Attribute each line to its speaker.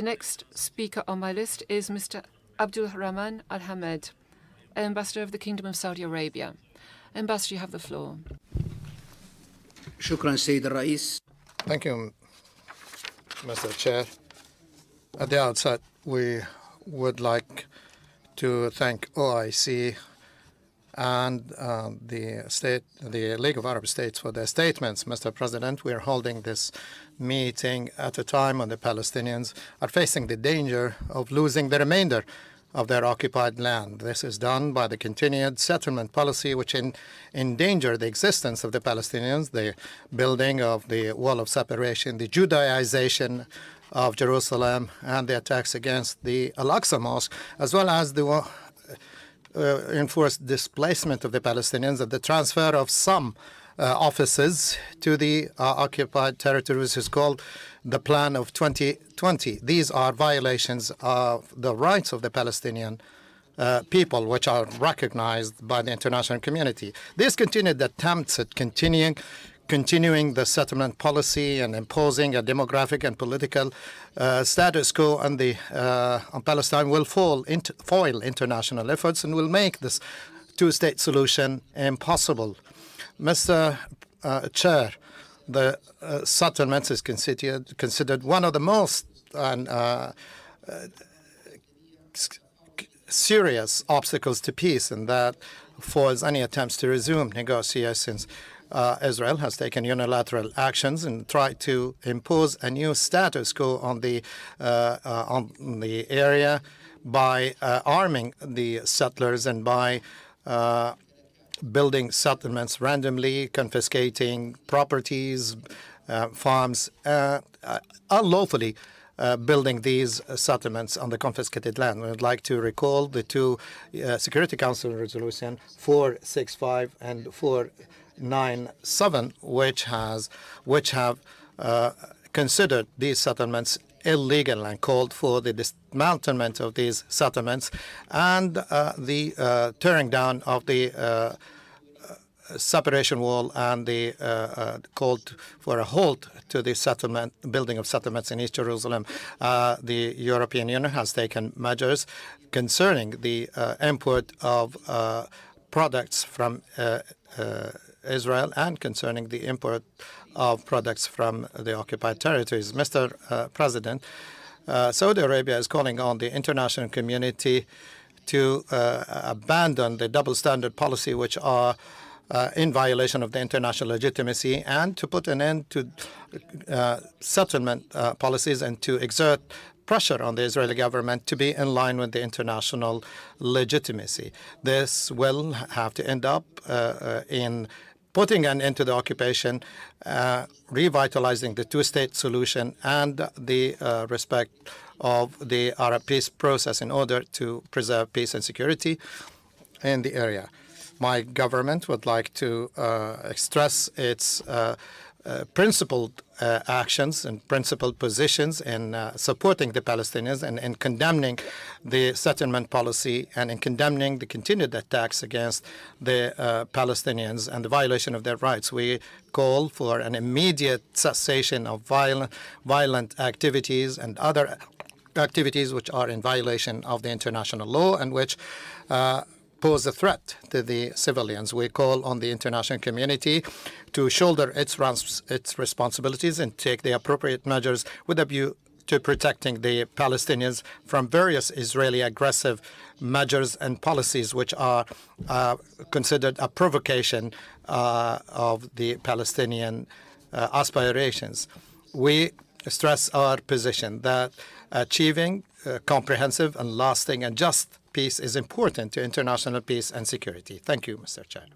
Speaker 1: The next speaker on my list is Mr. Abdul Rahman Al Hamed, Ambassador of the Kingdom of Saudi Arabia. Ambassador, you have the floor.
Speaker 2: Thank you, Mr. Chair. At the outset, we would like to thank OIC and the League of Arab States for their statements. Mr. President, we are holding this meeting at a time when the Palestinians are facing the danger of losing the remainder of their occupied land. This is done by the continued settlement policy, which endanger the existence of the Palestinians, the building of the wall of separation, the Judaization of Jerusalem, and the attacks against the Al-Aqsa Mosque, as well as the enforced displacement of the Palestinians and the transfer of some offices to the occupied territories is called the Plan of 2020. These are violations of the rights of the Palestinian people, which are recognized by the international community. These continued attempts at continuing the settlement policy and imposing a demographic and political status quo on Palestine will foil international efforts and will make this two-state solution impossible. Mr. Chair, the settlements is considered one of the most serious obstacles to peace, and that foils any attempts to resume negotiations. Israel has taken unilateral actions and tried to impose a new status quo on the area by arming the settlers and by building settlements randomly, confiscating properties, farms, unlawfully building these settlements on the confiscated land. We would like to recall the two Security Council resolution 465 and 497, which have considered these settlements illegal and called for the dismantlement of these settlements and the tearing down of the separation wall, and the called for a halt to the building of settlements in East Jerusalem. The European Union has taken measures concerning the import of products from Israel and concerning the import of products from the occupied territories. Mr. President, Saudi Arabia is calling on the international community to abandon the double standard policy, which are in violation of the international legitimacy, and to put an end to settlement policies and to exert pressure on the Israeli government to be in line with the international legitimacy. This will have to end up in putting an end to the occupation, revitalizing the two-state solution, and the respect of the Arab peace process in order to preserve peace and security in the area. My government would like to express its principled actions and principled positions in supporting the Palestinians and in condemning the settlement policy and in condemning the continued attacks against the Palestinians and the violation of their rights. We call for an immediate cessation of violent activities and other activities which are in violation of the international law and which pose a threat to the civilians. We call on the international community to shoulder its responsibilities and take the appropriate measures with a view to protecting the Palestinians from various Israeli aggressive measures and policies which are considered a provocation of the Palestinian aspirations. We stress our position that achieving comprehensive and lasting and just peace is important to international peace and security. Thank you, Mr. Chair.